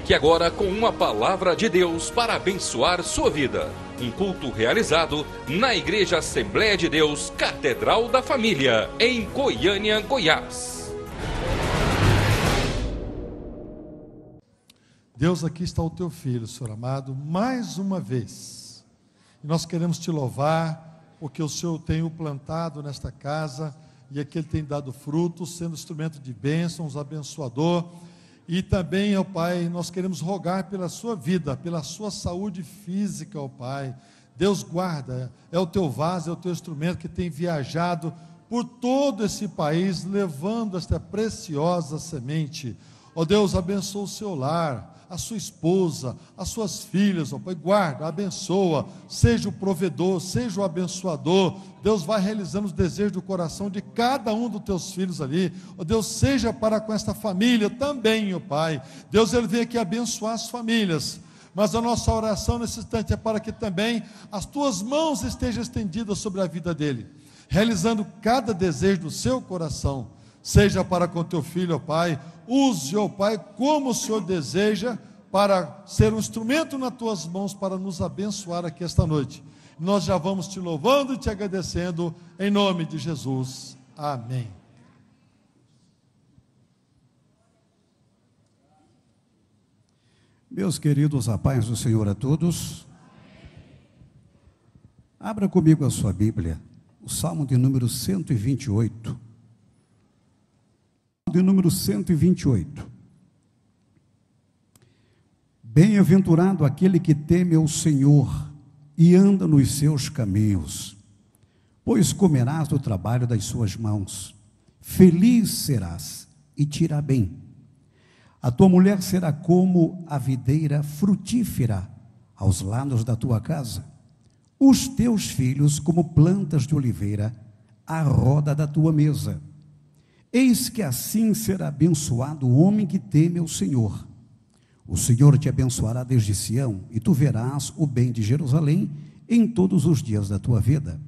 Fique agora com uma palavra de Deus para abençoar sua vida. Um culto realizado na Igreja Assembleia de Deus, Catedral da Família, em Goiânia, Goiás. Deus, aqui está o teu filho, Senhor amado, mais uma vez. E nós queremos te louvar, porque o Senhor tem o plantado nesta casa, e aqui ele tem dado frutos, sendo instrumento de bênçãos, abençoador. E também, ó Pai, nós queremos rogar pela sua vida, pela sua saúde física, ó Pai. Deus guarda, é o teu vaso, é o teu instrumento que tem viajado por todo esse país, levando esta preciosa semente. Ó Deus, abençoa o seu lar, a sua esposa, as suas filhas, ó Pai, guarda, abençoa, seja o provedor, seja o abençoador. Deus vai realizando os desejos do coração de cada um dos teus filhos ali. Ó Deus, seja para com esta família também, ó Pai. Deus, Ele vem aqui abençoar as famílias, mas a nossa oração nesse instante é para que também as tuas mãos estejam estendidas sobre a vida dele, realizando cada desejo do seu coração. Seja para com teu filho, ó Pai, use, ó Pai, como o Senhor deseja, para ser um instrumento nas tuas mãos, para nos abençoar aqui esta noite. Nós já vamos te louvando e te agradecendo, em nome de Jesus, amém. Meus queridos, a paz do Senhor a todos. Abra comigo a sua Bíblia, o Salmo de número 128. De número 128. Bem-aventurado aquele que teme ao Senhor e anda nos seus caminhos, pois comerás do trabalho das suas mãos. Feliz serás e te irá bem. A tua mulher será como a videira frutífera aos lados da tua casa, os teus filhos como plantas de oliveira à roda da tua mesa. Eis que assim será abençoado o homem que teme ao Senhor. O Senhor te abençoará desde Sião, e tu verás o bem de Jerusalém em todos os dias da tua vida.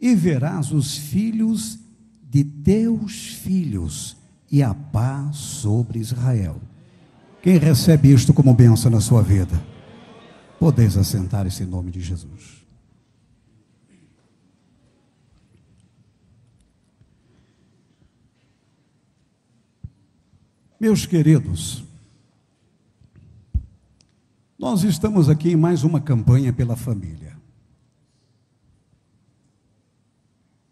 E verás os filhos de teus filhos, e a paz sobre Israel. Quem recebe isto como bênção na sua vida? Podeis assentar-se em nome de Jesus. Meus queridos, nós estamos aqui em mais uma campanha pela família.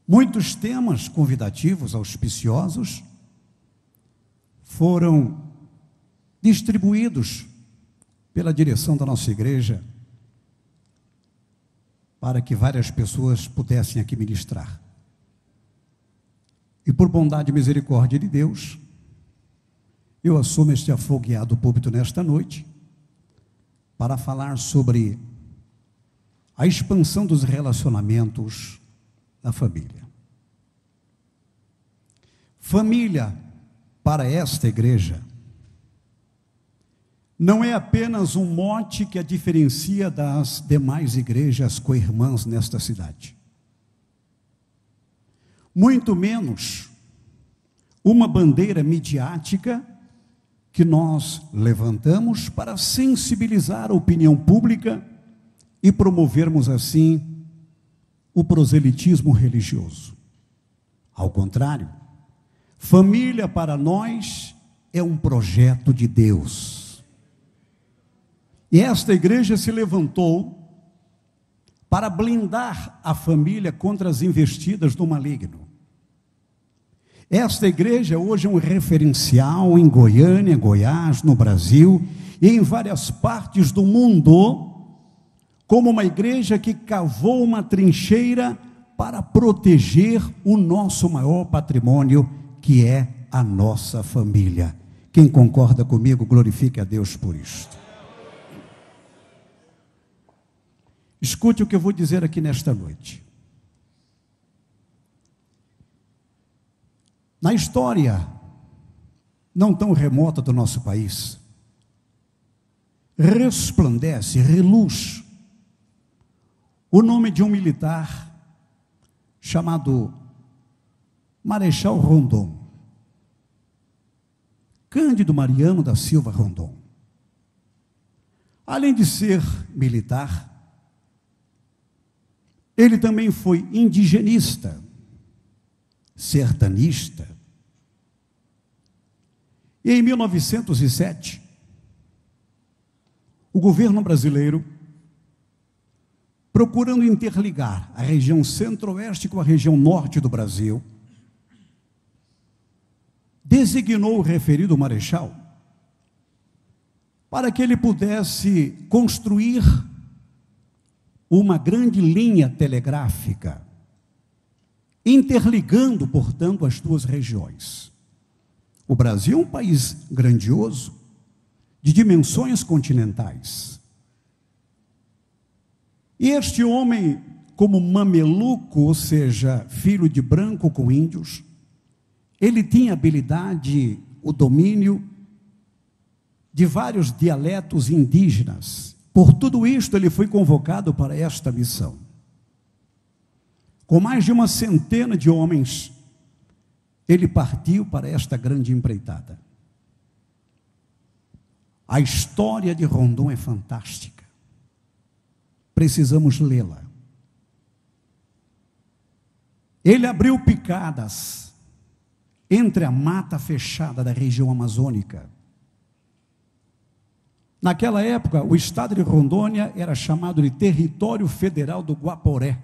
Muitos temas convidativos, auspiciosos, foram distribuídos pela direção da nossa igreja para que várias pessoas pudessem aqui ministrar. E por bondade e misericórdia de Deus, eu assumo este afogueado púlpito nesta noite para falar sobre a expansão dos relacionamentos na família. Família, para esta igreja, não é apenas um mote que a diferencia das demais igrejas co-irmãs nesta cidade. Muito menos uma bandeira midiática que nós levantamos para sensibilizar a opinião pública e promovermos assim o proselitismo religioso. Ao contrário, família para nós é um projeto de Deus. E esta igreja se levantou para blindar a família contra as investidas do maligno. Esta igreja hoje é um referencial em Goiânia, Goiás, no Brasil e em várias partes do mundo, como uma igreja que cavou uma trincheira para proteger o nosso maior patrimônio, que é a nossa família. Quem concorda comigo, glorifique a Deus por isto. Escute o que eu vou dizer aqui nesta noite. Na história não tão remota do nosso país, resplandece, reluz, o nome de um militar chamado Marechal Rondon, Cândido Mariano da Silva Rondon. Além de ser militar, ele também foi indigenista, sertanista. E em 1907, o governo brasileiro, procurando interligar a região centro-oeste com a região norte do Brasil, designou o referido marechal para que ele pudesse construir uma grande linha telegráfica, interligando, portanto, as duas regiões. O Brasil é um país grandioso, de dimensões continentais. E este homem, como mameluco, ou seja, filho de branco com índios, ele tinha habilidade, o domínio de vários dialetos indígenas. Por tudo isto, ele foi convocado para esta missão. Com mais de 100 de homens, ele partiu para esta grande empreitada. A história de Rondon é fantástica. Precisamos lê-la. Ele abriu picadas entre a mata fechada da região amazônica. Naquela época, o estado de Rondônia era chamado de Território Federal do Guaporé.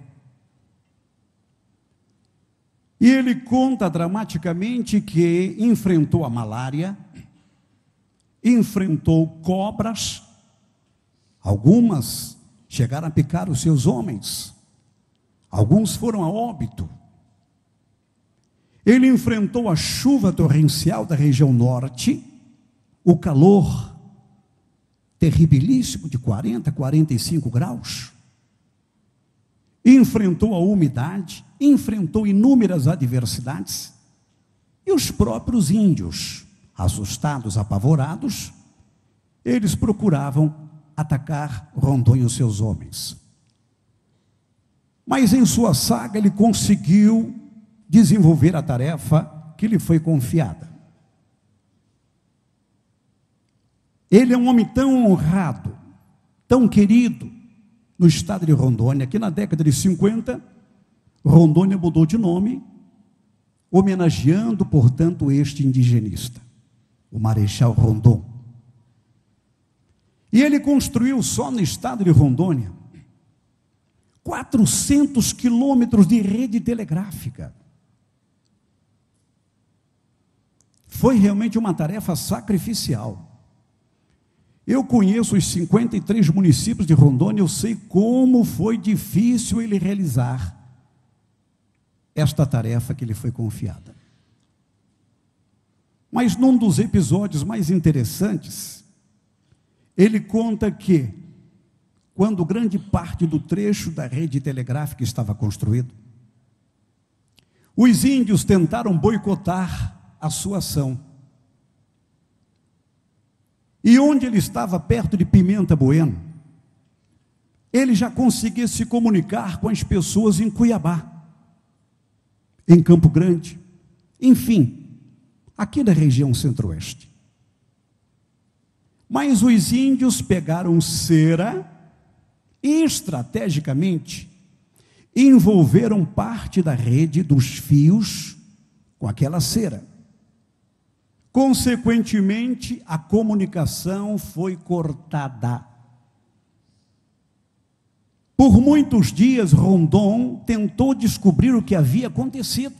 E ele conta dramaticamente que enfrentou a malária, enfrentou cobras, algumas chegaram a picar os seus homens, alguns foram a óbito. Ele enfrentou a chuva torrencial da região norte, o calor terribilíssimo de 40, 45 graus, enfrentou a umidade, enfrentou inúmeras adversidades, e os próprios índios, assustados, apavorados, eles procuravam atacar Rondon e os seus homens. Mas em sua saga ele conseguiu desenvolver a tarefa que lhe foi confiada. Ele é um homem tão honrado, tão querido no estado de Rondônia, que na década de 50, Rondônia mudou de nome, homenageando, portanto, este indigenista, o Marechal Rondon. E ele construiu só no estado de Rondônia 400 quilômetros de rede telegráfica. Foi realmente uma tarefa sacrificial. Eu conheço os 53 municípios de Rondônia, eu sei como foi difícil ele realizar esta tarefa que lhe foi confiada. Mas num dos episódios mais interessantes, ele conta que, quando grande parte do trecho da rede telegráfica estava construído, os índios tentaram boicotar a sua ação. E onde ele estava, perto de Pimenta Bueno, ele já conseguia se comunicar com as pessoas em Cuiabá, em Campo Grande, enfim, aqui na região centro-oeste. Mas os índios pegaram cera e, estrategicamente, envolveram parte da rede dos fios com aquela cera. Consequentemente, a comunicação foi cortada. Por muitos dias, Rondon tentou descobrir o que havia acontecido.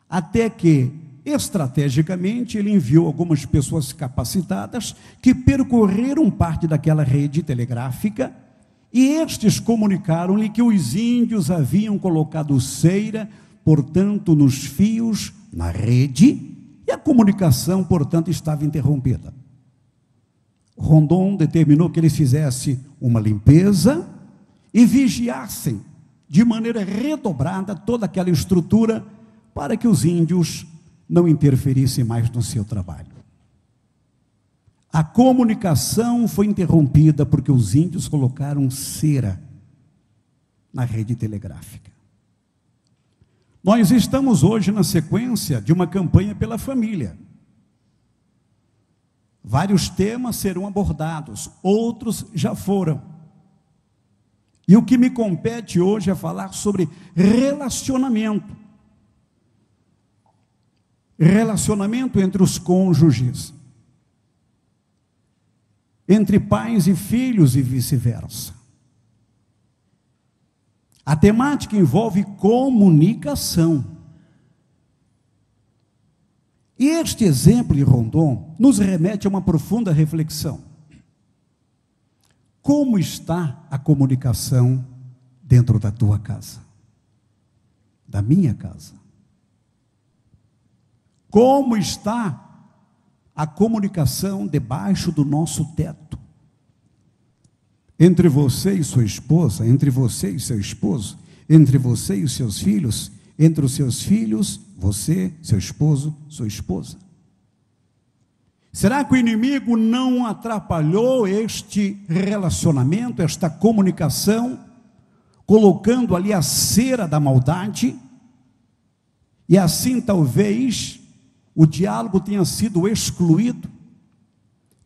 Até que, estrategicamente, ele enviou algumas pessoas capacitadas que percorreram parte daquela rede telegráfica e estes comunicaram-lhe que os índios haviam colocado cera, portanto, nos fios, na rede, e a comunicação, portanto, estava interrompida. Rondon determinou que eles fizessem uma limpeza e vigiassem de maneira redobrada toda aquela estrutura para que os índios não interferissem mais no seu trabalho. A comunicação foi interrompida porque os índios colocaram cera na rede telegráfica. Nós estamos hoje na sequência de uma campanha pela família. Vários temas serão abordados, outros já foram. E o que me compete hoje é falar sobre relacionamento. Relacionamento entre os cônjuges, entre pais e filhos e vice-versa. A temática envolve comunicação. E este exemplo de Rondon nos remete a uma profunda reflexão. Como está a comunicação dentro da tua casa? Da minha casa? Como está a comunicação debaixo do nosso teto? Entre você e sua esposa, entre você e seu esposo, entre você e os seus filhos, entre os seus filhos, você, seu esposo, sua esposa. Será que o inimigo não atrapalhou este relacionamento, esta comunicação, colocando ali a cera da maldade? E assim talvez o diálogo tenha sido excluído.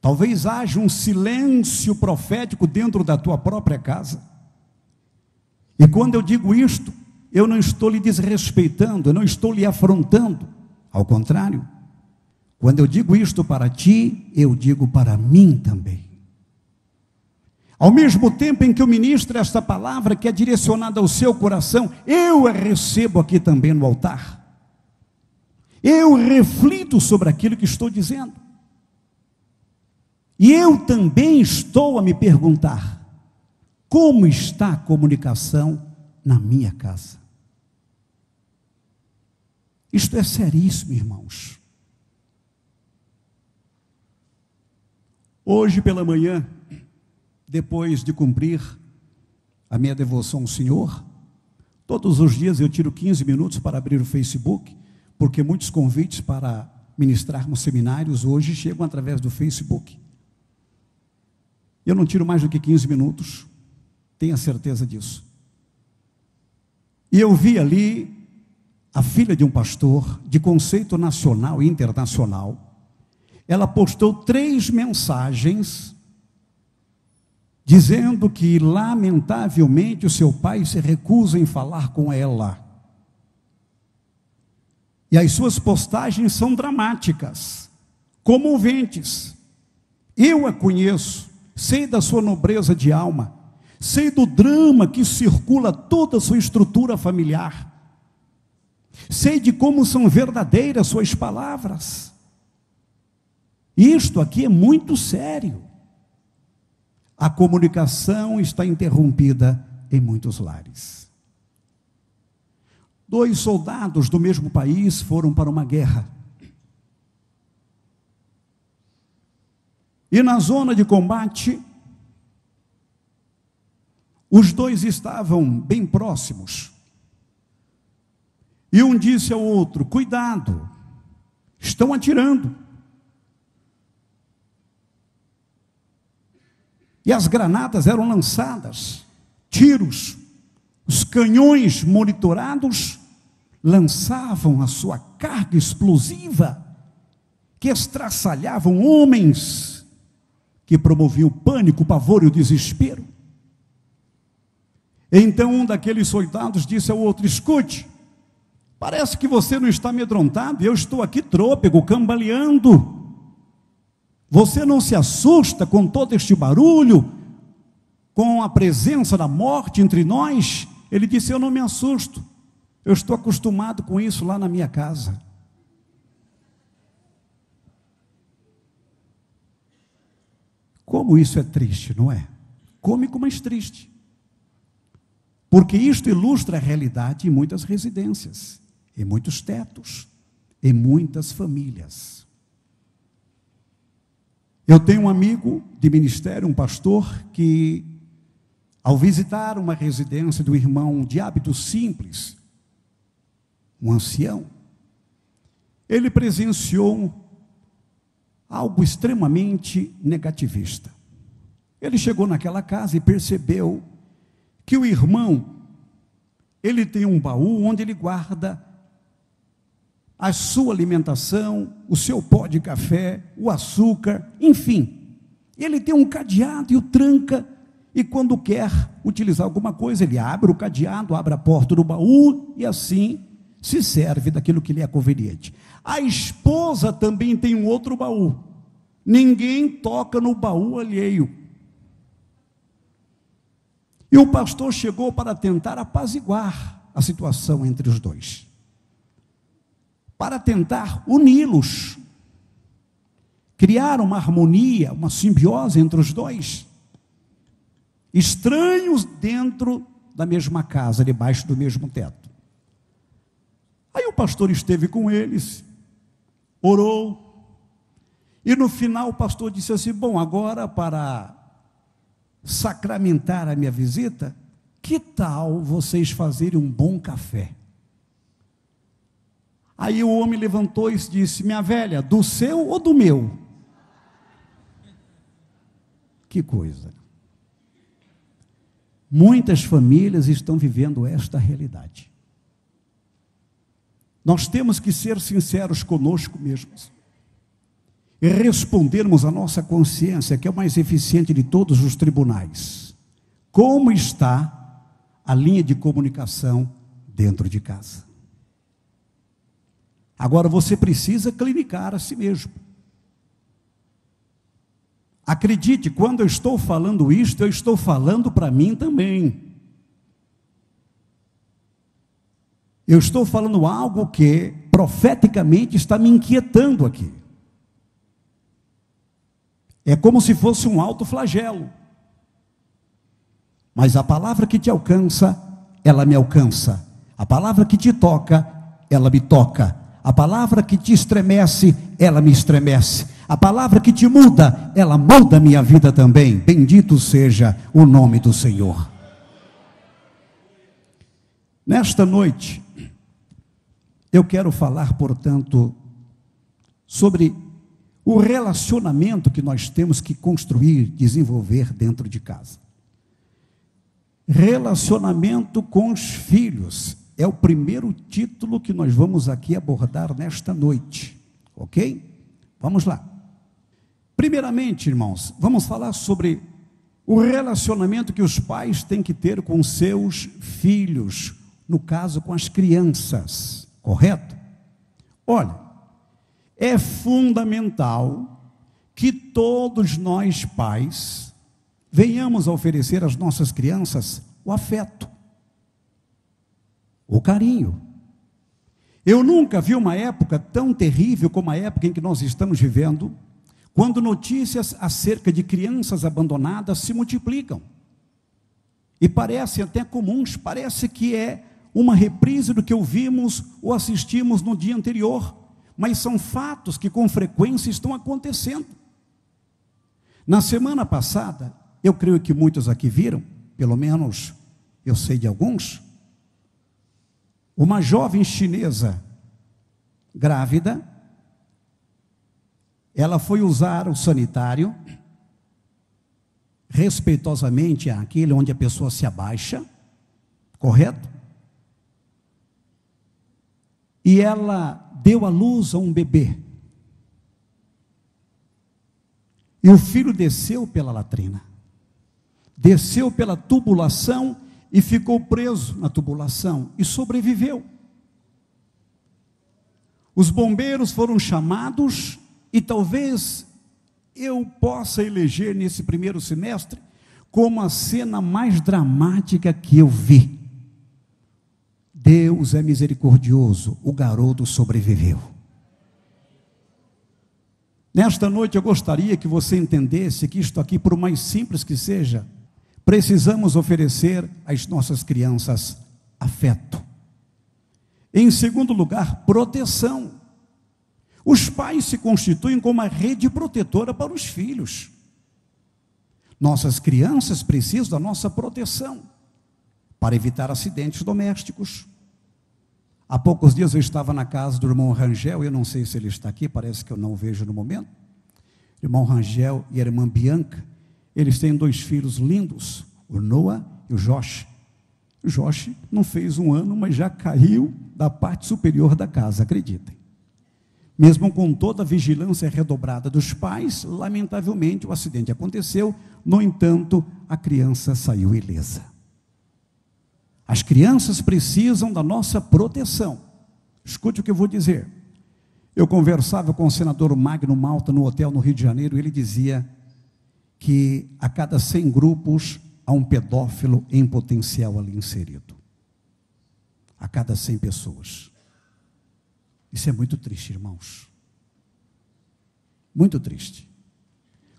Talvez haja um silêncio profético dentro da tua própria casa. E quando eu digo isto, eu não estou lhe desrespeitando, eu não estou lhe afrontando. Ao contrário, quando eu digo isto para ti, eu digo para mim também. Ao mesmo tempo em que eu ministro esta palavra que é direcionada ao seu coração, eu a recebo aqui também no altar. Eu reflito sobre aquilo que estou dizendo. E eu também estou a me perguntar, como está a comunicação na minha casa? Isto é seríssimo, irmãos. Hoje pela manhã, depois de cumprir a minha devoção ao Senhor, todos os dias eu tiro 15 minutos para abrir o Facebook, porque muitos convites para ministrarmos seminários hoje chegam através do Facebook. Eu não tiro mais do que 15 minutos, tenha certeza disso. E eu vi ali a filha de um pastor, de conceito nacional e internacional. Ela postou 3 mensagens, dizendo que, lamentavelmente, o seu pai se recusa em falar com ela. E as suas postagens são dramáticas, comoventes. Eu a conheço, sei da sua nobreza de alma, sei do drama que circula toda a sua estrutura familiar, sei de como são verdadeiras suas palavras. Isto aqui é muito sério. A comunicação está interrompida em muitos lares. 2 soldados do mesmo país foram para uma guerra. E na zona de combate, os 2 estavam bem próximos. E um disse ao outro: cuidado, estão atirando. E as granadas eram lançadas, tiros, os canhões monitorados lançavam a sua carga explosiva, que estraçalhavam homens, que promoviam o pânico, o pavor e o desespero. Então um daqueles soldados disse ao outro: escute, parece que você não está amedrontado, eu estou aqui trôpego, cambaleando. Você não se assusta com todo este barulho, com a presença da morte entre nós? Ele disse: eu não me assusto, eu estou acostumado com isso lá na minha casa. Como isso é triste, não é? Cômico, mas triste. Porque isto ilustra a realidade em muitas residências, em muitos tetos, em muitas famílias. Eu tenho um amigo de ministério, um pastor, que ao visitar uma residência do irmão de hábitos simples, um ancião, ele presenciou algo extremamente negativista. Ele chegou naquela casa e percebeu que o irmão, ele tem um baú onde ele guarda a sua alimentação, o seu pó de café, o açúcar, enfim. Ele tem um cadeado e o tranca, e quando quer utilizar alguma coisa, ele abre o cadeado, abre a porta do baú, e assim se serve daquilo que lhe é conveniente. A esposa também tem um outro baú. Ninguém toca no baú alheio. E o pastor chegou para tentar apaziguar a situação entre os dois, para tentar uni-los, criar uma harmonia, uma simbiose entre os dois, estranhos dentro da mesma casa, debaixo do mesmo teto. Aí o pastor esteve com eles, orou, e no final o pastor disse assim: bom, agora para sacramentar a minha visita, que tal vocês fazerem um bom café? Aí o homem levantou e disse: minha velha, do seu ou do meu? Que coisa! Muitas famílias estão vivendo esta realidade. Nós temos que ser sinceros conosco mesmos e respondermos à nossa consciência, que é o mais eficiente de todos os tribunais. Como está a linha de comunicação dentro de casa? Agora você precisa clinicar a si mesmo. Acredite, quando eu estou falando isto, eu estou falando para mim também. Eu estou falando algo que profeticamente está me inquietando aqui. É como se fosse um autoflagelo. Mas a palavra que te alcança, ela me alcança. A palavra que te toca, ela me toca. A palavra que te estremece, ela me estremece. A palavra que te muda, ela muda a minha vida também. Bendito seja o nome do Senhor. Nesta noite, eu quero falar, portanto, sobre o relacionamento que nós temos que construir, desenvolver dentro de casa. Relacionamento com os filhos é o primeiro título que nós vamos aqui abordar nesta noite, ok? Vamos lá. Primeiramente, irmãos, vamos falar sobre o relacionamento que os pais têm que ter com seus filhos, no caso com as crianças, correto? Olha, é fundamental que todos nós pais venhamos a oferecer às nossas crianças o afeto, o carinho. Eu nunca vi uma época tão terrível como a época em que nós estamos vivendo, quando notícias acerca de crianças abandonadas se multiplicam. E parecem até comuns, parece que é uma reprise do que ouvimos ou assistimos no dia anterior, mas são fatos que com frequência estão acontecendo. Na semana passada, eu creio que muitos aqui viram, pelo menos eu sei de alguns, uma jovem chinesa grávida, ela foi usar o sanitário, respeitosamente aquele onde a pessoa se abaixa, correto? E ela deu à luz a um bebê. E o filho desceu pela latrina, desceu pela tubulação e ficou preso na tubulação e sobreviveu. Os bombeiros foram chamados e talvez eu possa eleger nesse primeiro semestre como a cena mais dramática que eu vi. Deus é misericordioso, o garoto sobreviveu. Nesta noite eu gostaria que você entendesse que isto aqui, por mais simples que seja, precisamos oferecer às nossas crianças afeto. Em segundo lugar, proteção. Os pais se constituem como a rede protetora para os filhos. Nossas crianças precisam da nossa proteção para evitar acidentes domésticos. Há poucos dias eu estava na casa do irmão Rangel, eu não sei se ele está aqui, parece que eu não o vejo no momento. Irmão Rangel e a irmã Bianca, eles têm 2 filhos lindos, o Noah e o Josh. O Josh não fez 1 ano, mas já caiu da parte superior da casa, acreditem. Mesmo com toda a vigilância redobrada dos pais, lamentavelmente o acidente aconteceu, no entanto, a criança saiu ilesa. As crianças precisam da nossa proteção. Escute o que eu vou dizer. Eu conversava com o senador Magno Malta no hotel no Rio de Janeiro, e ele dizia que a cada 100 grupos há um pedófilo em potencial ali inserido. A cada 100 pessoas. Isso é muito triste, irmãos. Muito triste.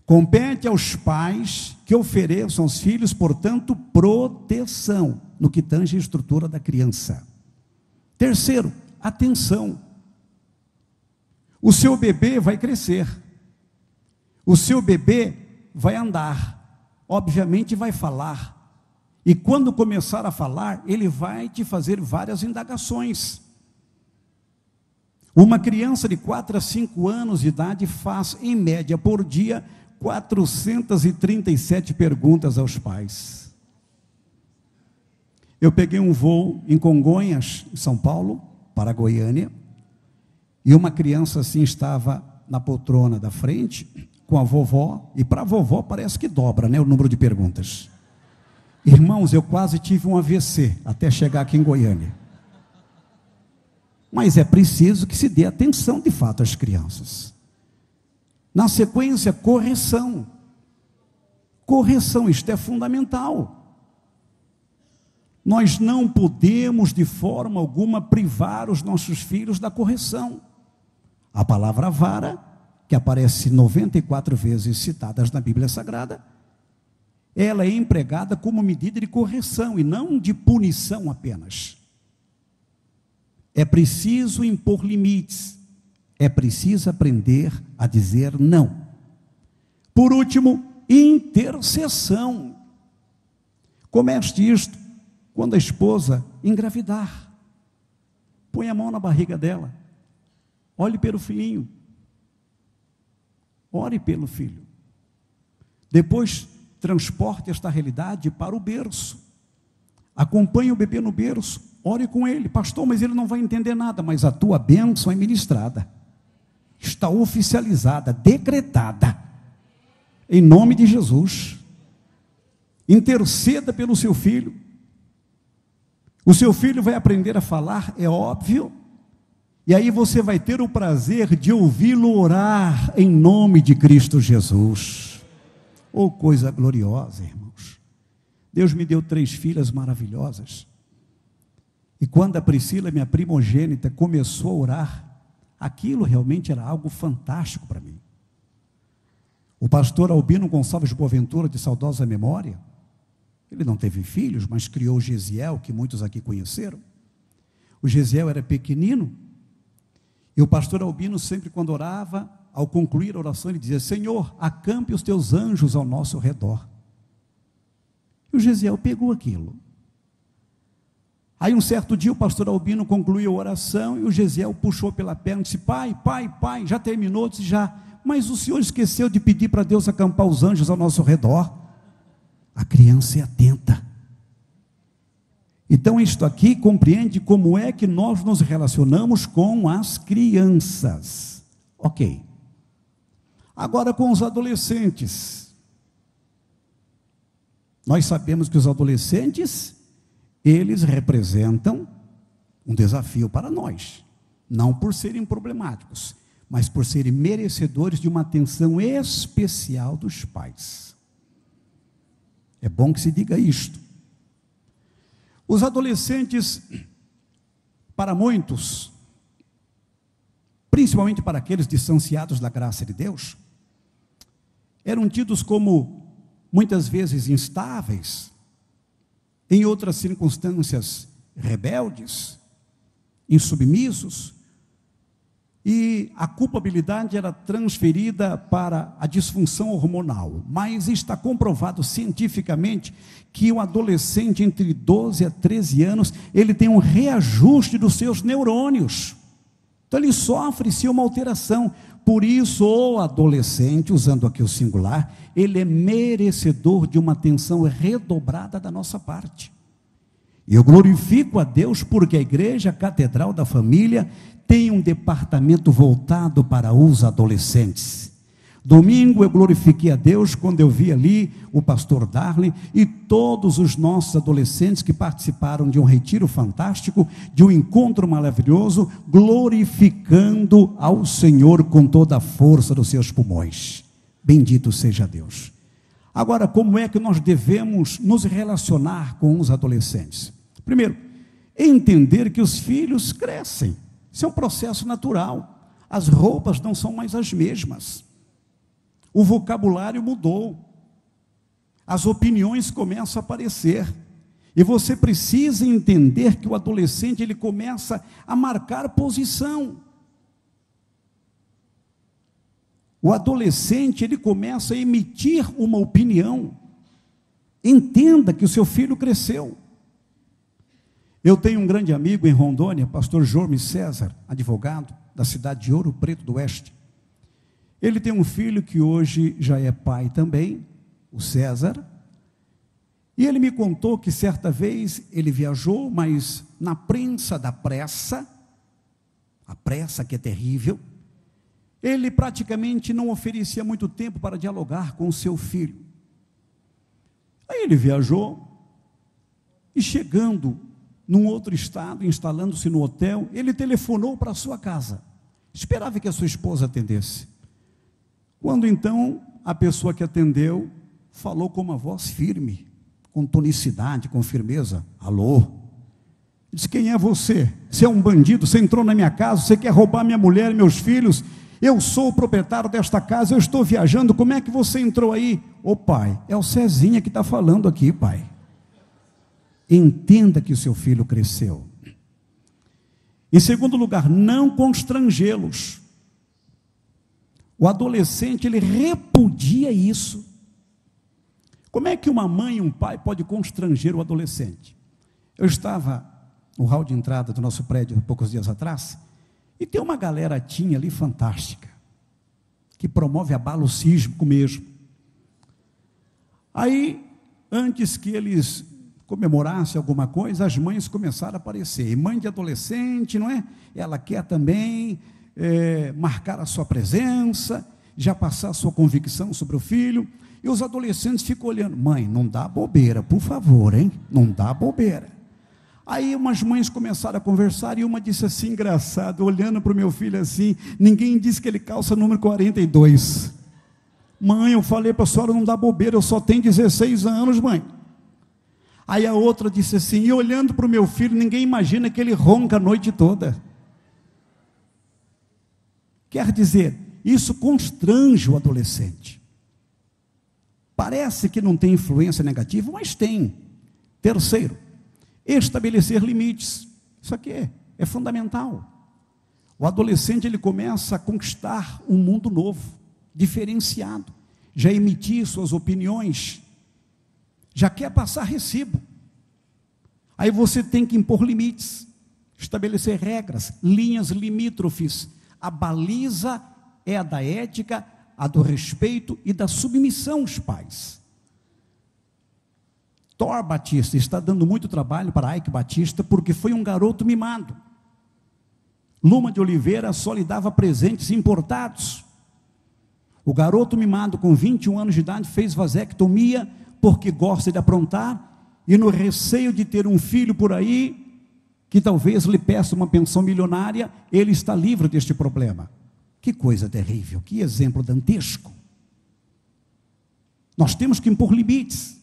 Compete aos pais que ofereçam aos filhos, portanto, proteção no que tange a estrutura da criança. Terceiro, atenção. O seu bebê vai crescer. O seu bebê vai andar. Obviamente vai falar. E quando começar a falar, ele vai te fazer várias indagações. Uma criança de 4 a 5 anos de idade faz, em média, por dia, 437 perguntas aos pais. Eu peguei um voo em Congonhas, em São Paulo, para Goiânia, e uma criança assim estava na poltrona da frente, com a vovó, e para a vovó parece que dobra, né, o número de perguntas. Irmãos, eu quase tive um AVC, até chegar aqui em Goiânia. Mas é preciso que se dê atenção de fato às crianças. Na sequência, correção. Correção, isto é fundamental. Nós não podemos de forma alguma privar os nossos filhos da correção. A palavra vara, que aparece 94 vezes citadas na Bíblia Sagrada, ela é empregada como medida de correção e não de punição apenas. É preciso impor limites, é preciso aprender a dizer não. Por último, intercessão. Comece isto quando a esposa engravidar. Põe a mão na barriga dela, olhe pelo filhinho, ore pelo filho. Depois, transporte esta realidade para o berço. Acompanhe o bebê no berço. Ore com ele. Pastor, mas ele não vai entender nada. Mas a tua bênção é ministrada. Está oficializada, decretada. Em nome de Jesus. Interceda pelo seu filho. O seu filho vai aprender a falar, é óbvio. E aí você vai ter o prazer de ouvi-lo orar em nome de Cristo Jesus. Oh, coisa gloriosa, irmãos. Deus me deu 3 filhas maravilhosas. E quando a Priscila, minha primogênita, começou a orar, aquilo realmente era algo fantástico para mim. O pastor Albino Gonçalves Boaventura, de saudosa memória, ele não teve filhos, mas criou o Gesiel, que muitos aqui conheceram. O Gesiel era pequenino, e o pastor Albino sempre quando orava, ao concluir a oração, ele dizia: Senhor, acampe os teus anjos ao nosso redor. E o Gesiel pegou aquilo. Aí um certo dia o pastor Albino concluiu a oração, e o Gesiel puxou pela perna e disse: pai, já terminou? Eu disse: já. Mas o senhor esqueceu de pedir para Deus acampar os anjos ao nosso redor. A criança é atenta. Então isto aqui compreende como é que nós nos relacionamos com as crianças. Ok. Agora com os adolescentes. Nós sabemos que os adolescentes, eles representam um desafio para nós. Não por serem problemáticos, mas por serem merecedores de uma atenção especial dos pais. É bom que se diga isto. Os adolescentes, para muitos, principalmente para aqueles distanciados da graça de Deus, eram tidos como, muitas vezes, instáveis, em outras circunstâncias, rebeldes, insubmissos, e a culpabilidade era transferida para a disfunção hormonal. Mas está comprovado cientificamente que o adolescente entre 12 a 13 anos, ele tem um reajuste dos seus neurônios. Então ele sofre-se uma alteração. Por isso o adolescente, usando aqui o singular, ele é merecedor de uma atenção redobrada da nossa parte. Eu glorifico a Deus porque a Igreja Catedral da Família tem um departamento voltado para os adolescentes. Domingo eu glorifiquei a Deus quando eu vi ali o pastor Darley e todos os nossos adolescentes que participaram de um retiro fantástico, de um encontro maravilhoso, glorificando ao Senhor com toda a força dos seus pulmões. Bendito seja Deus. Agora, como é que nós devemos nos relacionar com os adolescentes? Primeiro, entender que os filhos crescem. Isso é um processo natural. As roupas não são mais as mesmas. O vocabulário mudou. As opiniões começam a aparecer. E você precisa entender que o adolescente, ele começa a marcar posição. O adolescente, ele começa a emitir uma opinião. Entenda que o seu filho cresceu. Eu tenho um grande amigo em Rondônia, pastor Jorme César, advogado da cidade de Ouro Preto do Oeste. Ele tem um filho que hoje já é pai também, o César. E ele me contou que certa vez ele viajou, mas na prensa da pressa, a pressa que é terrível, ele praticamente não oferecia muito tempo para dialogar com o seu filho. Aí ele viajou e chegando num outro estado, instalando-se no hotel, ele telefonou para a sua casa. Esperava que a sua esposa atendesse. Quando então a pessoa que atendeu falou com uma voz firme, com tonicidade, com firmeza: alô? Disse: quem é você? Você é um bandido, você entrou na minha casa, você quer roubar minha mulher e meus filhos? Eu sou o proprietário desta casa, eu estou viajando, como é que você entrou aí? Ô pai, é o Cezinha que está falando aqui, pai. Entenda que o seu filho cresceu. Em segundo lugar, não constrangê-los. O adolescente, ele repudia isso. Como é que uma mãe e um pai pode constranger o adolescente? Eu estava no hall de entrada do nosso prédio há poucos dias atrás, e tem uma galeratinha ali fantástica, que promove abalo sísmico mesmo. Aí, antes que eles comemorassem alguma coisa, as mães começaram a aparecer. E mãe de adolescente, não é? Ela quer também marcar a sua presença, já passar a sua convicção sobre o filho. E os adolescentes ficam olhando: mãe, não dá bobeira, por favor, hein? Não dá bobeira. Aí umas mães começaram a conversar e uma disse assim, engraçado, olhando para o meu filho assim: ninguém disse que ele calça número 42. Mãe, eu falei para a senhora não dá bobeira, eu só tenho 16 anos, mãe. Aí a outra disse assim: e olhando para o meu filho, ninguém imagina que ele ronca a noite toda. Quer dizer, isso constrange o adolescente. Parece que não tem influência negativa, mas tem. Terceiro, estabelecer limites. Isso aqui é fundamental. O adolescente, ele começa a conquistar um mundo novo, diferenciado, já emitir suas opiniões, já quer passar recibo. Aí você tem que impor limites, estabelecer regras, linhas limítrofes. A baliza é a da ética, a do respeito e da submissão aos pais. Thor Batista está dando muito trabalho para Ike Batista, porque foi um garoto mimado. Luma de Oliveira só lhe dava presentes importados. O garoto mimado com 21 anos de idade fez vasectomia porque gosta de aprontar, e no receio de ter um filho por aí, que talvez lhe peça uma pensão milionária, ele está livre deste problema. Que coisa terrível, que exemplo dantesco. Nós temos que impor limites.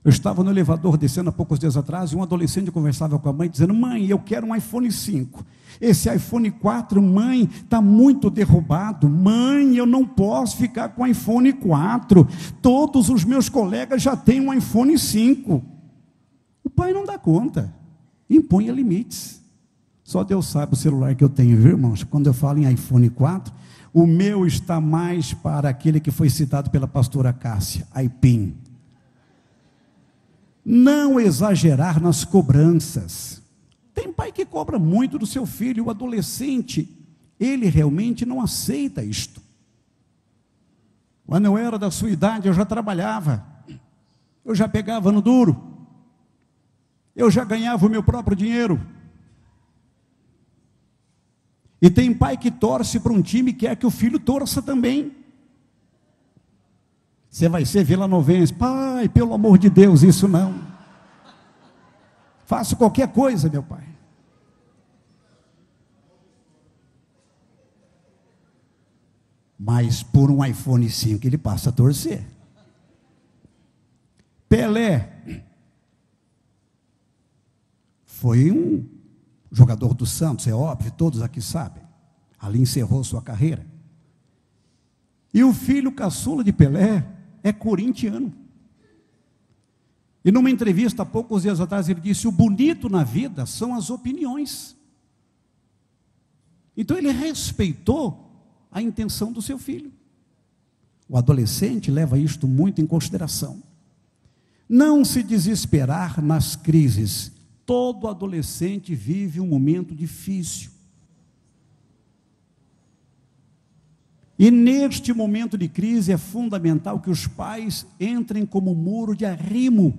Eu estava no elevador descendo há poucos dias atrás, e um adolescente conversava com a mãe, dizendo: mãe, eu quero um iPhone 5. Esse iPhone 4, mãe, está muito derrubado. Mãe, eu não posso ficar com iPhone 4. Todos os meus colegas já têm um iPhone 5. O pai não dá conta. Imponha limites. Só Deus sabe o celular que eu tenho, viu, irmãos? Quando eu falo em iPhone 4, o meu está mais para aquele que foi citado pela pastora Cássia, iPin. Não exagerar nas cobranças. Tem pai que cobra muito do seu filho, o adolescente, ele realmente não aceita isto. Quando eu era da sua idade, eu já trabalhava, eu já pegava no duro. Eu já ganhava o meu próprio dinheiro. E tem pai que torce para um time e quer que o filho torça também. Você vai ser vilanovense. Pai, pelo amor de Deus, isso não. Faço qualquer coisa, meu pai. Mas por um iPhone 5 ele passa a torcer. Pelé foi um jogador do Santos, é óbvio, todos aqui sabem. Ali encerrou sua carreira. E o filho caçula de Pelé é corintiano. E numa entrevista há poucos dias atrás ele disse: o bonito na vida são as opiniões. Então ele respeitou a intenção do seu filho. O adolescente leva isto muito em consideração. Não se desesperar nas crises. Todo adolescente vive um momento difícil. E neste momento de crise é fundamental que os pais entrem como muro de arrimo,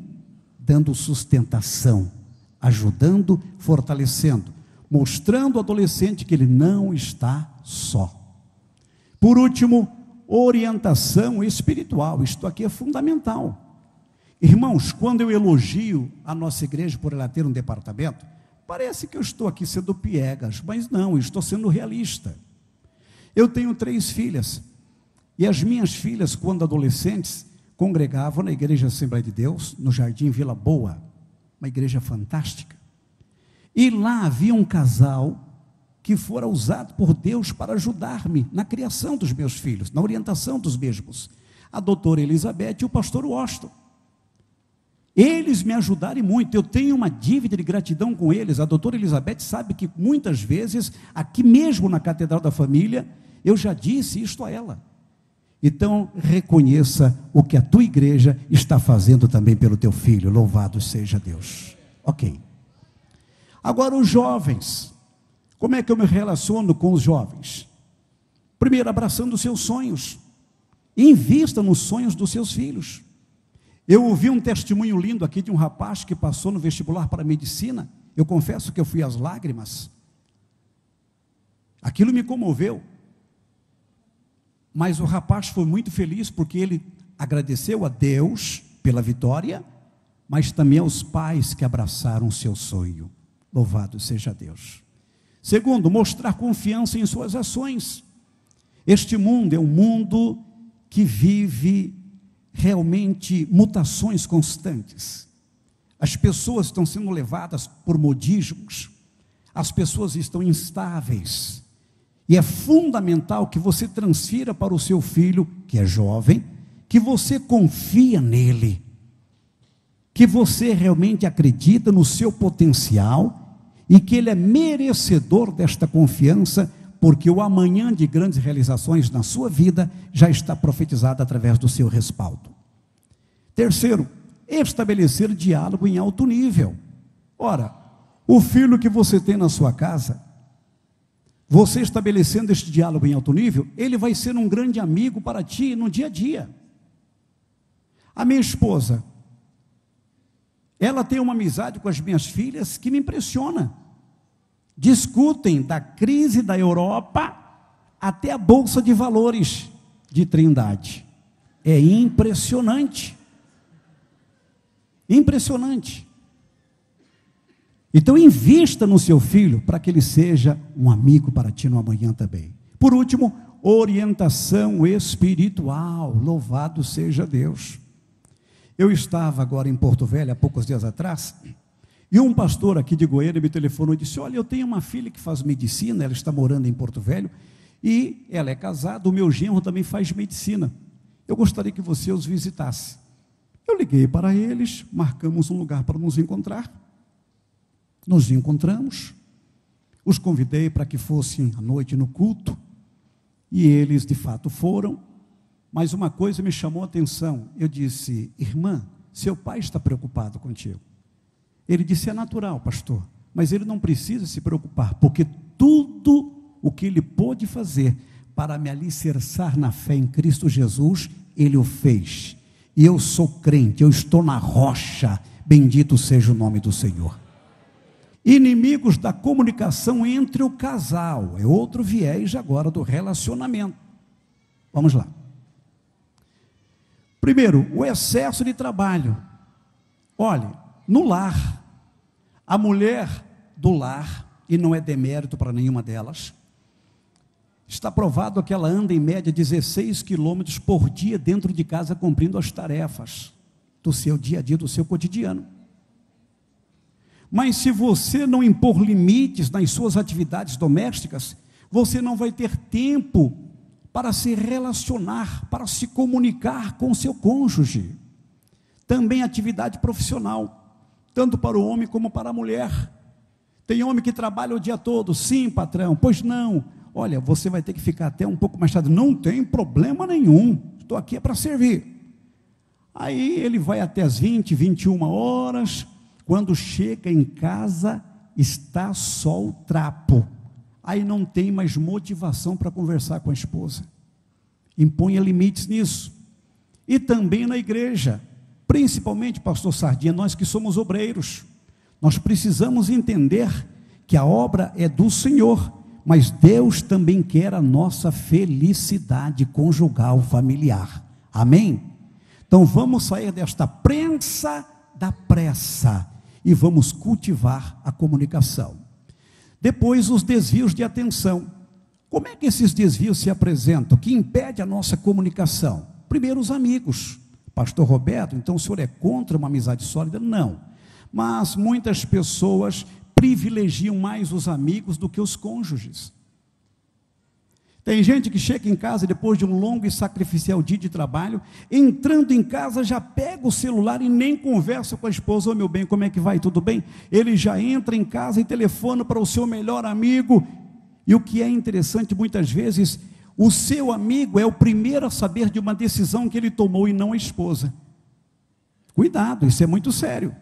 dando sustentação, ajudando, fortalecendo, mostrando ao adolescente que ele não está só. Por último, orientação espiritual. Isto aqui é fundamental. Irmãos, quando eu elogio a nossa igreja por ela ter um departamento, parece que eu estou aqui sendo piegas, mas não, eu estou sendo realista. Eu tenho 3 filhas, e as minhas filhas, quando adolescentes, congregavam na Igreja Assembleia de Deus, no Jardim Vila Boa, uma igreja fantástica. E lá havia um casal que fora usado por Deus para ajudar-me na criação dos meus filhos, na orientação dos mesmos, a doutora Elizabeth e o pastor Washington. Eles me ajudaram muito, eu tenho uma dívida de gratidão com eles. A doutora Elizabeth sabe que muitas vezes, aqui mesmo na Catedral da Família, eu já disse isto a ela. Então, reconheça o que a tua igreja está fazendo também pelo teu filho, louvado seja Deus. Ok. Agora os jovens, como é que eu me relaciono com os jovens? Primeiro, abraçando os seus sonhos, invista nos sonhos dos seus filhos. Eu ouvi um testemunho lindo aqui de um rapaz que passou no vestibular para medicina. Eu confesso que eu fui às lágrimas. Aquilo me comoveu. Mas o rapaz foi muito feliz porque ele agradeceu a Deus pela vitória, mas também aos pais que abraçaram o seu sonho. Louvado seja Deus. Segundo, mostrar confiança em suas ações. Este mundo é um mundo que vive realmente mutações constantes. As pessoas estão sendo levadas por modismos, as pessoas estão instáveis, e é fundamental que você transfira para o seu filho, que é jovem, que você confia nele, que você realmente acredita no seu potencial, e que ele é merecedor desta confiança, porque o amanhã de grandes realizações na sua vida já está profetizado através do seu respaldo. Terceiro, estabelecer diálogo em alto nível. Ora, o filho que você tem na sua casa, você estabelecendo este diálogo em alto nível, ele vai ser um grande amigo para ti no dia a dia. A minha esposa, ela tem uma amizade com as minhas filhas que me impressiona. Discutem da crise da Europa até a Bolsa de Valores de Trindade. É impressionante. Impressionante. Então invista no seu filho para que ele seja um amigo para ti no amanhã também. Por último, orientação espiritual. Louvado seja Deus. Eu estava agora em Porto Velho há poucos dias atrás, e um pastor aqui de Goiânia me telefonou e disse: olha, eu tenho uma filha que faz medicina, ela está morando em Porto Velho, e ela é casada, o meu genro também faz medicina. Eu gostaria que você os visitasse. Eu liguei para eles, marcamos um lugar para nos encontrar. Nos encontramos, os convidei para que fossem à noite no culto, e eles de fato foram, mas uma coisa me chamou a atenção. Eu disse: irmã, seu pai está preocupado contigo. Ele disse: é natural, pastor, mas ele não precisa se preocupar, porque tudo o que ele pôde fazer para me alicerçar na fé em Cristo Jesus, ele o fez. E eu sou crente, eu estou na rocha, Bendito seja o nome do Senhor. Inimigos da comunicação entre o casal, é outro viés agora do relacionamento. Vamos lá. Primeiro, o excesso de trabalho. Olhe, no lar, a mulher do lar, e não é demérito para nenhuma delas, está provado que ela anda em média 16 quilômetros por dia dentro de casa, cumprindo as tarefas do seu dia a dia, do seu cotidiano. Mas se você não impor limites nas suas atividades domésticas, você não vai ter tempo para se relacionar, para se comunicar com seu cônjuge. Também atividade profissional, tanto para o homem como para a mulher. Tem homem que trabalha o dia todo. Sim, patrão, pois não. Olha, você vai ter que ficar até um pouco mais tarde. Não tem problema nenhum, estou aqui para servir. Aí ele vai até as 20, 21 horas, quando chega em casa, está só o trapo. Aí não tem mais motivação para conversar com a esposa. Imponha limites nisso. E também na igreja, principalmente, pastor Sardinha, nós que somos obreiros, nós precisamos entender que a obra é do Senhor, mas Deus também quer a nossa felicidade conjugal, familiar. Amém? Então vamos sair desta prensa da pressa e vamos cultivar a comunicação. Depois, os desvios de atenção. Como é que esses desvios se apresentam? Que impede a nossa comunicação? Primeiro, os amigos. Pastor Roberto, então o senhor é contra uma amizade sólida? Não. Mas muitas pessoas privilegiam mais os amigos do que os cônjuges. Tem gente que chega em casa depois de um longo e sacrificial dia de trabalho, entrando em casa já pega o celular e nem conversa com a esposa. Ô meu bem, como é que vai? Tudo bem? Ele já entra em casa e telefona para o seu melhor amigo. E o que é interessante, muitas vezes, o seu amigo é o primeiro a saber de uma decisão que ele tomou e não a esposa. Cuidado, isso é muito sério.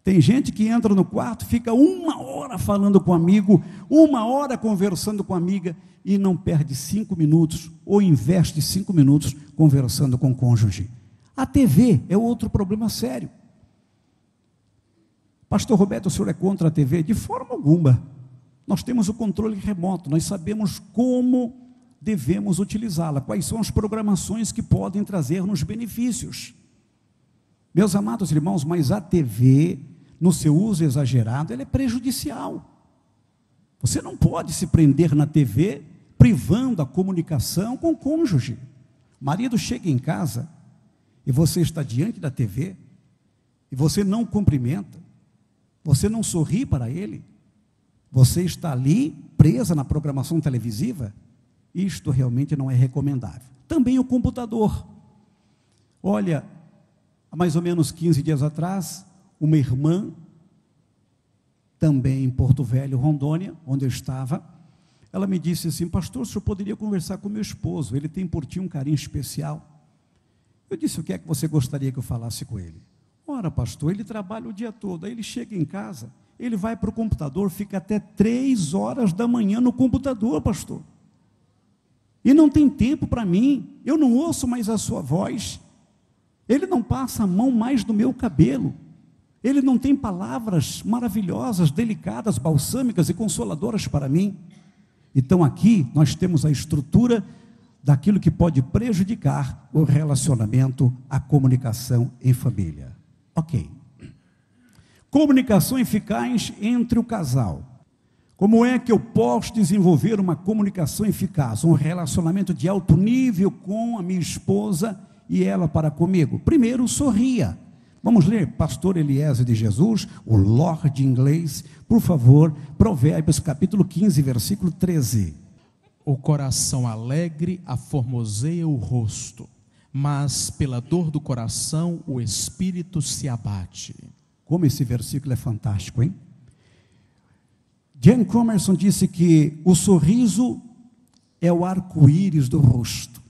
Tem gente que entra no quarto, fica 1 hora falando com o amigo, 1 hora conversando com a amiga, e não perde 5 minutos, ou investe 5 minutos conversando com o cônjuge. A TV é outro problema sério. Pastor Roberto, o senhor é contra a TV? De forma alguma. Nós temos o controle remoto, nós sabemos como devemos utilizá-la, quais são as programações que podem trazer-nos benefícios. Meus amados irmãos, mas a TV, no seu uso exagerado, ela é prejudicial. Você não pode se prender na TV, privando a comunicação com o cônjuge. O marido chega em casa, e você está diante da TV, e você não cumprimenta, você não sorri para ele, você está ali, presa na programação televisiva. Isto realmente não é recomendável. Também o computador. Olha, há mais ou menos 15 dias atrás, uma irmã, também em Porto Velho, Rondônia, onde eu estava, ela me disse assim: pastor, o senhor poderia conversar com meu esposo, ele tem por ti um carinho especial. Eu disse: o que é que você gostaria que eu falasse com ele? Ora, pastor, ele trabalha o dia todo, aí ele chega em casa, ele vai para o computador, fica até 3 horas da manhã no computador, pastor, e não tem tempo para mim, eu não ouço mais a sua voz, ele não passa a mão mais no meu cabelo, ele não tem palavras maravilhosas, delicadas, balsâmicas e consoladoras para mim. Então aqui nós temos a estrutura daquilo que pode prejudicar o relacionamento, a comunicação em família. Ok. Comunicação eficaz entre o casal. Como é que eu posso desenvolver uma comunicação eficaz, um relacionamento de alto nível com a minha esposa e ela para comigo? Primeiro, sorria. Vamos ler Pastor Eliezer de Jesus, o Lorde inglês, por favor, Provérbios capítulo 15, versículo 13. O coração alegre aformoseia o rosto, mas pela dor do coração o espírito se abate. Como esse versículo é fantástico, hein? Jan Comerson disse que o sorriso é o arco-íris do rosto.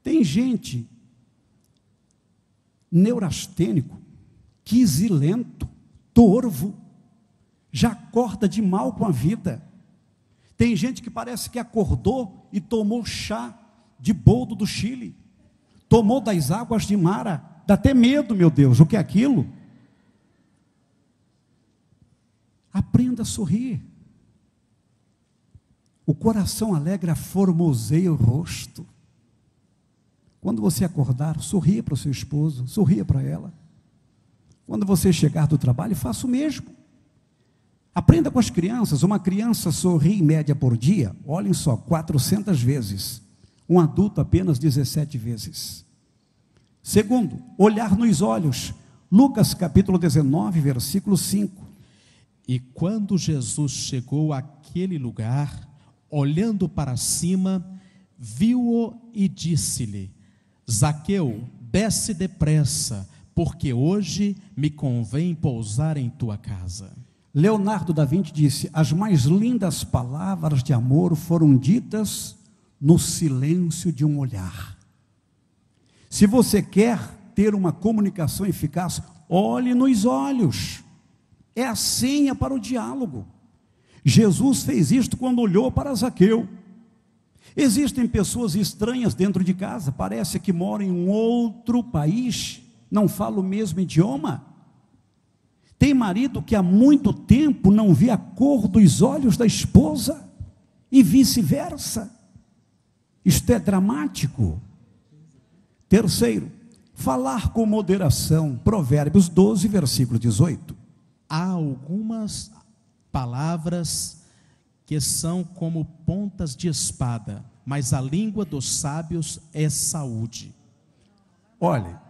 Tem gente neurastênico, quisilento, torvo, já acorda de mal com a vida. Tem gente que parece que acordou e tomou chá de boldo do Chile, tomou das águas de Mara, dá até medo, meu Deus, o que é aquilo? Aprenda a sorrir. O coração alegre formoseia o rosto. Quando você acordar, sorria para o seu esposo, sorria para ela. Quando você chegar do trabalho, faça o mesmo. Aprenda com as crianças. Uma criança sorri em média por dia, olhem só, 400 vezes. Um adulto apenas 17 vezes. Segundo, olhar nos olhos. Lucas capítulo 19, versículo 5. E quando Jesus chegou àquele lugar, olhando para cima, viu-o e disse-lhe: Zaqueu, desce depressa, porque hoje me convém pousar em tua casa. Leonardo da Vinci disse: as mais lindas palavras de amor foram ditas no silêncio de um olhar. Se você quer ter uma comunicação eficaz, olhe nos olhos. É a senha para o diálogo. Jesus fez isto quando olhou para Zaqueu. Existem pessoas estranhas dentro de casa, parece que moram em um outro país, não falam o mesmo idioma. Tem marido que há muito tempo não vê a cor dos olhos da esposa, e vice-versa. Isto é dramático. Terceiro, falar com moderação. Provérbios 12, versículo 18. Há algumas palavras que são como pontas de espada, mas a língua dos sábios é saúde. Olha,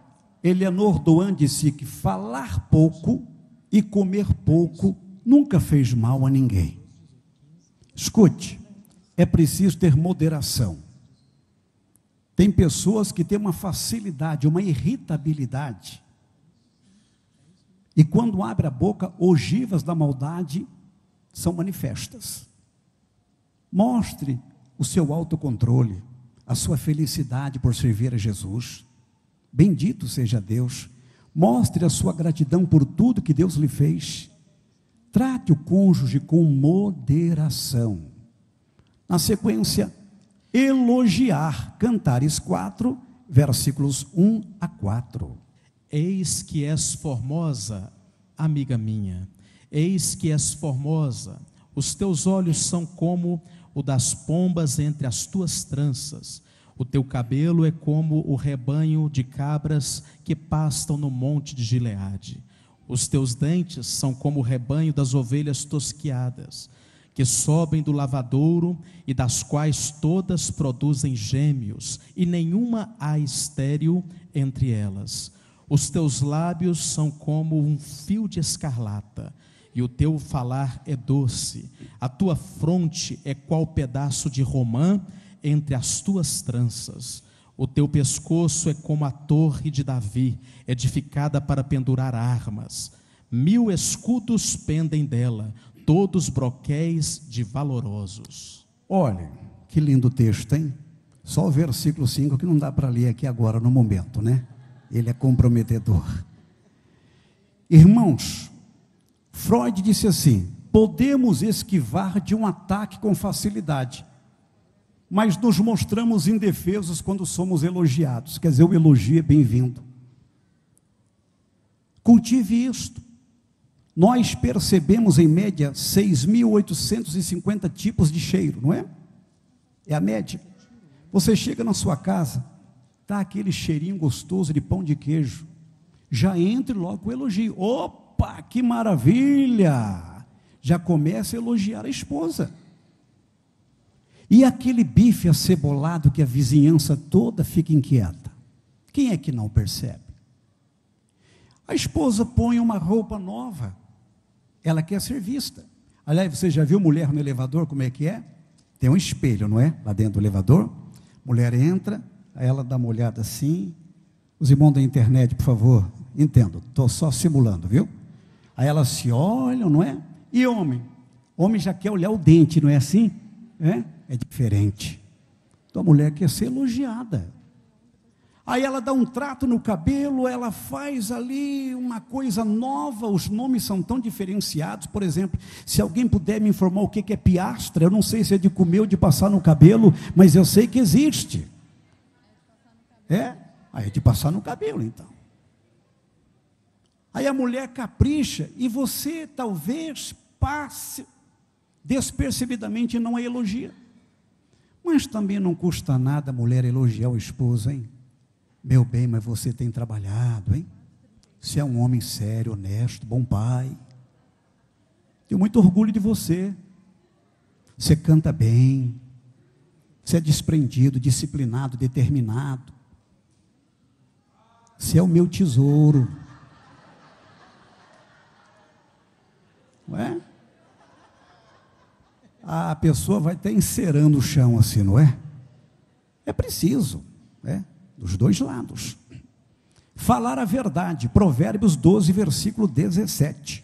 Eleanor Doan disse que falar pouco e comer pouco nunca fez mal a ninguém. Escute, é preciso ter moderação. Tem pessoas que têm uma facilidade, uma irritabilidade, e quando abre a boca, ogivas da maldade são manifestas. Mostre o seu autocontrole, a sua felicidade por servir a Jesus. Bendito seja Deus. Mostre a sua gratidão por tudo que Deus lhe fez. Trate o cônjuge com moderação. Na sequência, elogiar. Cantares 4, versículos 1 a 4. Eis que és formosa, amiga minha, eis que és formosa, os teus olhos são como o das pombas entre as tuas tranças, o teu cabelo é como o rebanho de cabras que pastam no monte de Gileade, os teus dentes são como o rebanho das ovelhas tosquiadas, que sobem do lavadouro e das quais todas produzem gêmeos, e nenhuma há estéril entre elas. Os teus lábios são como um fio de escarlata, e o teu falar é doce. A tua fronte é qual pedaço de romã entre as tuas tranças. O teu pescoço é como a torre de Davi, edificada para pendurar armas. 1000 escudos pendem dela, todos broquéis de valorosos. Olha, que lindo texto, hein? Só o versículo 5 que não dá para ler aqui agora no momento, né? Ele é comprometedor. Irmãos, Freud disse assim: podemos esquivar de um ataque com facilidade, mas nos mostramos indefesos quando somos elogiados. Quer dizer, o elogio é bem-vindo. Cultive isto. Nós percebemos em média 6.850 tipos de cheiro, não é? É a média. Você chega na sua casa, está aquele cheirinho gostoso de pão de queijo, já entre logo o elogio. Opa, que maravilha! Já começa a elogiar a esposa. E aquele bife acebolado que a vizinhança toda fica inquieta. Quem é que não percebe? A esposa põe uma roupa nova, ela quer ser vista. Aliás, você já viu mulher no elevador, como é que é? Tem um espelho, não é? Lá dentro do elevador, mulher entra, aí ela dá uma olhada assim. Os irmãos da internet, por favor, entendo, estou só simulando, viu? Aí elas se olham, não é? E homem? Homem já quer olhar o dente, não é assim? É diferente. Então a mulher quer ser elogiada. Aí ela dá um trato no cabelo, ela faz ali uma coisa nova, os nomes são tão diferenciados. Por exemplo, se alguém puder me informar o que é piastra, eu não sei se é de comer ou de passar no cabelo, mas eu sei que existe. Aí é de passar no cabelo, então. Aí a mulher capricha, e você talvez passe despercebidamente e não a elogia. Mas também não custa nada a mulher elogiar o esposo, hein? Meu bem, mas você tem trabalhado, hein? Você é um homem sério, honesto, bom pai. Tenho muito orgulho de você. Você canta bem. Você é desprendido, disciplinado, determinado. Você é o meu tesouro. Não é? A pessoa vai até encerando o chão assim, não é? É preciso, né? Dos dois lados. Falar a verdade, Provérbios 12, versículo 17.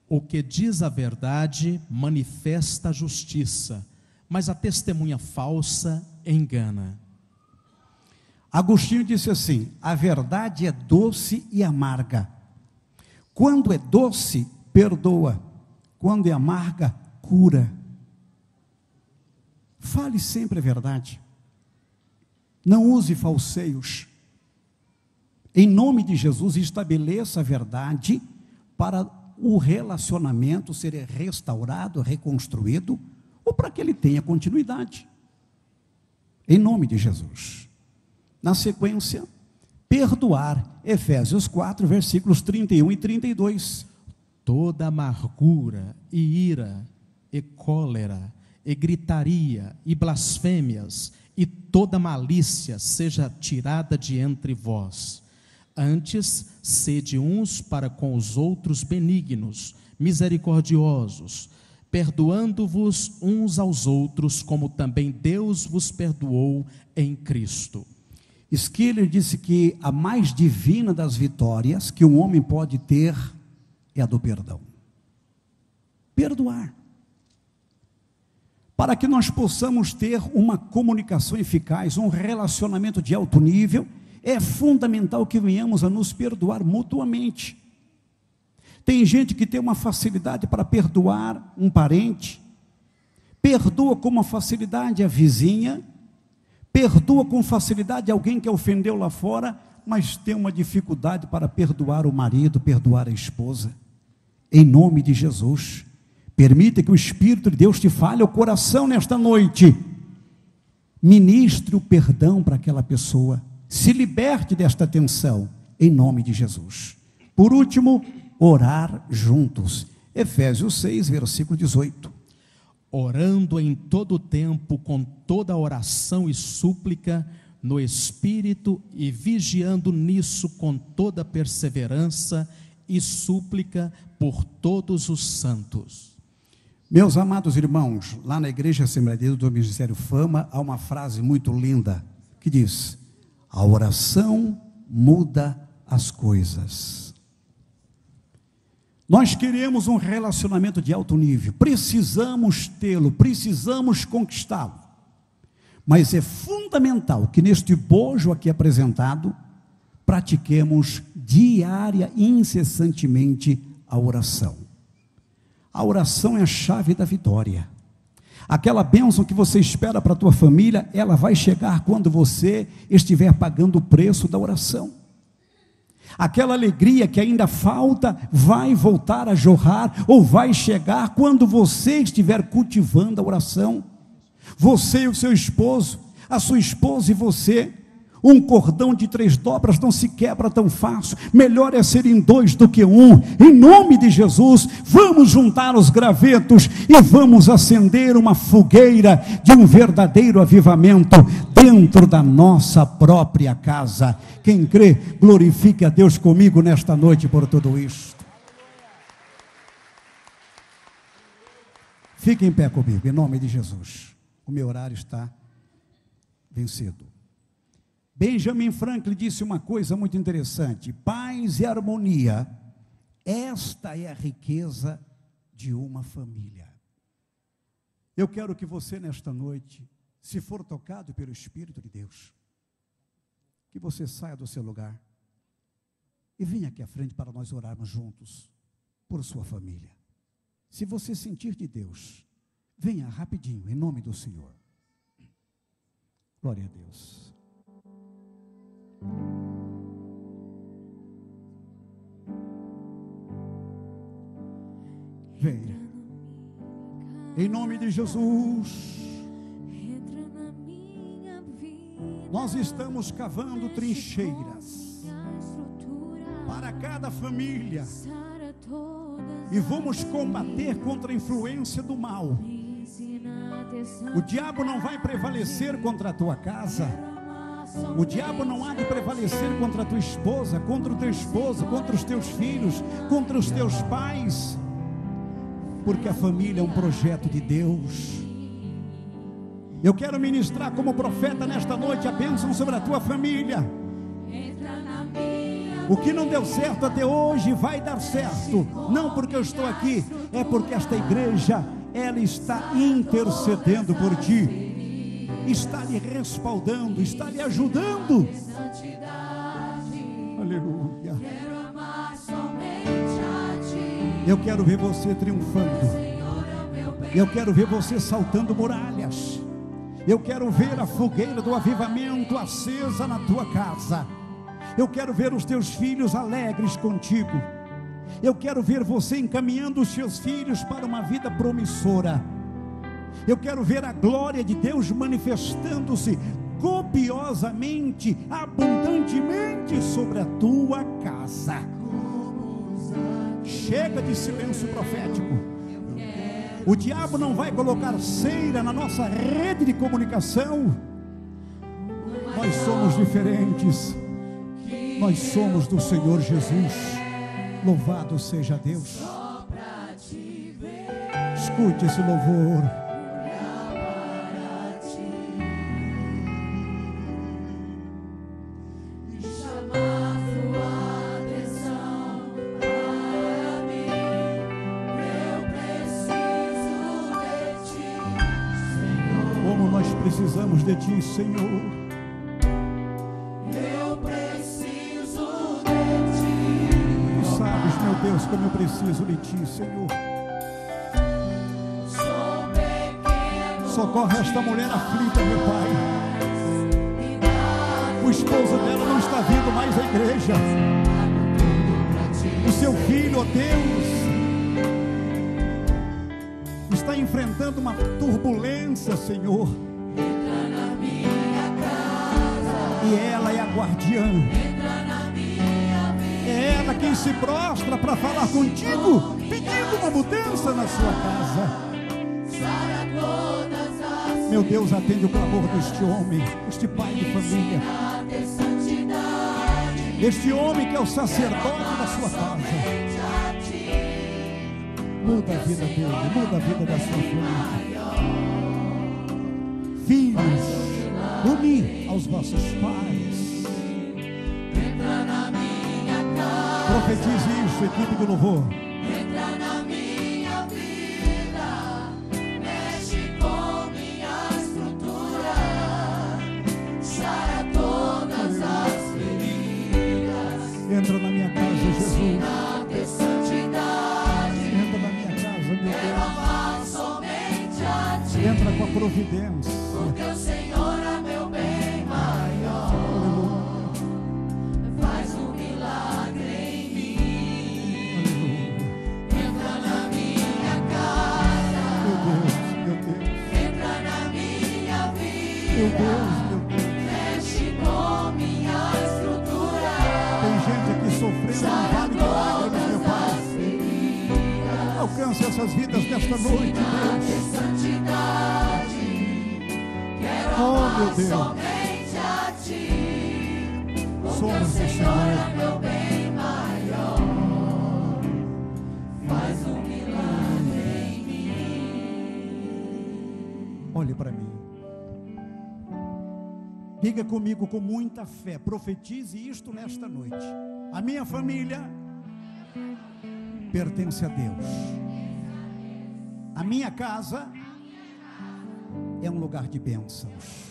O que diz a verdade manifesta a justiça, mas a testemunha falsa engana. Agostinho disse assim: a verdade é doce e amarga. Quando é doce, perdoa. Quando é amarga, cura. Fale sempre a verdade. Não use falseios. Em nome de Jesus, estabeleça a verdade para o relacionamento ser restaurado, reconstruído, ou para que ele tenha continuidade. Em nome de Jesus. Na sequência, perdoar. Efésios 4, versículos 31 e 32. Toda amargura e ira e cólera e gritaria e blasfêmias e toda malícia seja tirada de entre vós. Antes, sede uns para com os outros benignos, misericordiosos, perdoando-vos uns aos outros, como também Deus vos perdoou em Cristo. Schiller disse que a mais divina das vitórias que um homem pode ter é a do perdão. Perdoar. Para que nós possamos ter uma comunicação eficaz, um relacionamento de alto nível, é fundamental que venhamos a nos perdoar mutuamente. Tem gente que tem uma facilidade para perdoar um parente, perdoa com uma facilidade a vizinha, perdoa com facilidade alguém que ofendeu lá fora, mas tem uma dificuldade para perdoar o marido, perdoar a esposa. Em nome de Jesus, permita que o Espírito de Deus te fale ao coração nesta noite. Ministre o perdão para aquela pessoa. Se liberte desta tensão, em nome de Jesus. Por último, orar juntos. Efésios 6, versículo 18. Orando em todo tempo, com toda oração e súplica, no Espírito, e vigiando nisso com toda perseverança e súplica por todos os santos. Meus amados irmãos, lá na Igreja Assembleia de Deus do Ministério Fama, há uma frase muito linda, que diz: a oração muda as coisas. Nós queremos um relacionamento de alto nível, precisamos tê-lo, precisamos conquistá-lo, mas é fundamental que neste bojo aqui apresentado, pratiquemos diária e incessantemente a oração. A oração é a chave da vitória. Aquela bênção que você espera para a tua família, ela vai chegar quando você estiver pagando o preço da oração. Aquela alegria que ainda falta, vai voltar a jorrar, ou vai chegar quando você estiver cultivando a oração. Você e o seu esposo, a sua esposa e você. Um cordão de 3 dobras não se quebra tão fácil. Melhor é serem 2 do que 1. Em nome de Jesus, vamos juntar os gravetos e vamos acender uma fogueira de um verdadeiro avivamento dentro da nossa própria casa. Quem crê, glorifique a Deus comigo nesta noite por tudo isto. Fique em pé comigo, em nome de Jesus. O meu horário está vencido. Benjamin Franklin disse uma coisa muito interessante: paz e harmonia, esta é a riqueza de uma família. Eu quero que você nesta noite, se for tocado pelo Espírito de Deus, que você saia do seu lugar e venha aqui à frente para nós orarmos juntos por sua família. Se você sentir de Deus, venha rapidinho, em nome do Senhor. Glória a Deus. Venha. Em nome de Jesus. Nós estamos cavando trincheiras para cada família e vamos combater contra a influência do mal. O diabo não vai prevalecer contra a tua casa. O diabo não há de prevalecer contra a tua esposa, contra o teu esposo, contra os teus filhos, contra os teus pais, porque a família é um projeto de Deus. Eu quero ministrar como profeta nesta noite a bênção sobre a tua família. O que não deu certo até hoje vai dar certo, não porque eu estou aqui, é porque esta igreja, ela está intercedendo por ti, está lhe respaldando, está lhe ajudando. Aleluia. Eu quero ver você triunfando, eu quero ver você saltando muralhas, eu quero ver a fogueira do avivamento acesa na tua casa. Eu quero ver os teus filhos alegres contigo. Eu quero ver você encaminhando os seus filhos para uma vida promissora. Eu quero ver a glória de Deus manifestando-se copiosamente, abundantemente sobre a tua casa. Chega de silêncio profético. O diabo não vai colocar cera na nossa rede de comunicação. Nós somos diferentes. Nós somos do Senhor Jesus. Louvado seja Deus. Escute esse louvor. Como nós precisamos de Ti, Senhor. Meu Deus, como eu preciso de Ti, Senhor. Socorre esta mulher aflita, meu Pai. O esposo dela não está vindo mais à igreja. O seu filho, ó Deus, está enfrentando uma turbulência, Senhor. E ela é a guardiã. É ela quem se prostra para falar contigo, pedindo uma mudança na sua casa. Meu Deus, atende o clamor deste homem, este pai de família, este homem que é o sacerdote da sua casa. Muda a vida dele, muda a vida da sua família. Filhos, uni aos vossos pais. Profetize isso, equipe do louvor. Entra na minha vida, mexe com minha estrutura, sara todas as feridas. Entra na minha casa, Jesus. Ter santidade. Entra na minha casa, meu Quero Deus. amar somente a Ti. Entra com a providência. Porque o Senhor é meu bem maior. Faz um milagre em mim. Entra na minha casa. Meu Deus, meu Deus. Entra na minha vida. Meu Deus, meu Deus. Mexe com minha estrutura. Tem gente aqui sofrendo um vale de lágrimas, meu Pai. Alcance essas vidas nesta noite, Deus. Santidade. Quero Oh, meu amar Deus. somente a Ti. Somos do Senhor é Senhor. meu bem maior. Faz um milagre em mim. Olhe para mim. Diga comigo com muita fé. Profetize isto nesta noite. A minha família pertence a Deus. A minha casa é um lugar de bênçãos.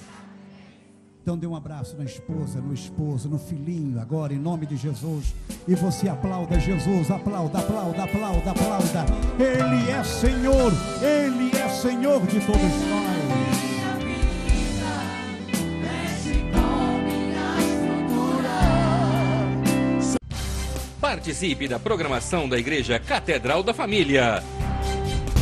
Então dê um abraço na esposa, no esposo, no filhinho, agora em nome de Jesus. E você aplauda Jesus, aplauda, aplauda, aplauda, aplauda. Ele é Senhor de todos nós. Participe da programação da Igreja Catedral da Família.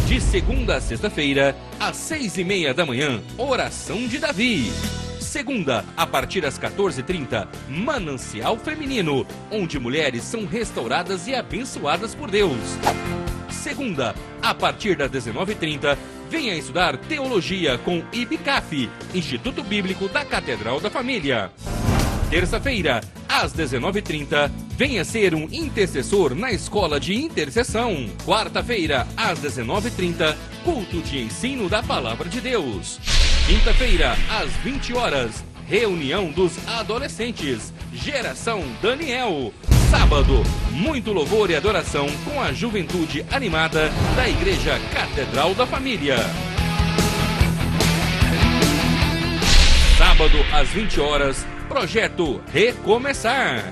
De segunda a sexta-feira, às 6:30 da manhã, Oração de Davi. Segunda, a partir das 14h30, Manancial Feminino, onde mulheres são restauradas e abençoadas por Deus. Segunda, a partir das 19h30, venha estudar Teologia com IBCAF, Instituto Bíblico da Catedral da Família. Terça-feira, às 19h30, venha ser um intercessor na Escola de Intercessão. Quarta-feira, às 19h30, culto de ensino da Palavra de Deus. Quinta-feira, às 20 horas, reunião dos adolescentes, Geração Daniel. Sábado, muito louvor e adoração com a juventude animada da Igreja Catedral da Família. Sábado, às 20 horas, Projeto Recomeçar.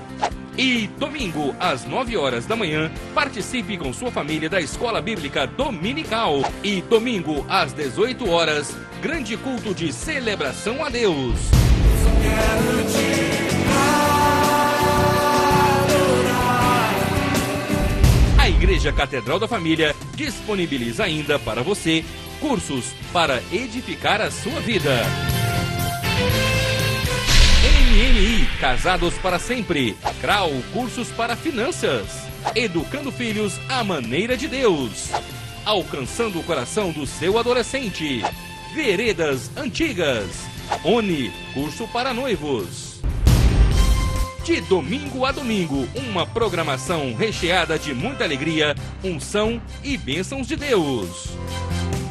E domingo, às 9 horas da manhã, participe com sua família da Escola Bíblica Dominical. E domingo, às 18 horas, grande culto de celebração a Deus. A Igreja Catedral da Família disponibiliza ainda para você cursos para edificar a sua vida. MMI, Casados para Sempre. CRAU, cursos para finanças. Educando filhos à maneira de Deus. Alcançando o coração do seu adolescente. Veredas Antigas. ONI, curso para noivos. De domingo a domingo, uma programação recheada de muita alegria, unção e bênçãos de Deus.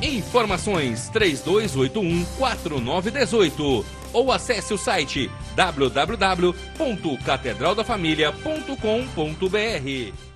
Informações 3281-4918 ou acesse o site www.catedraldafamilia.com.br.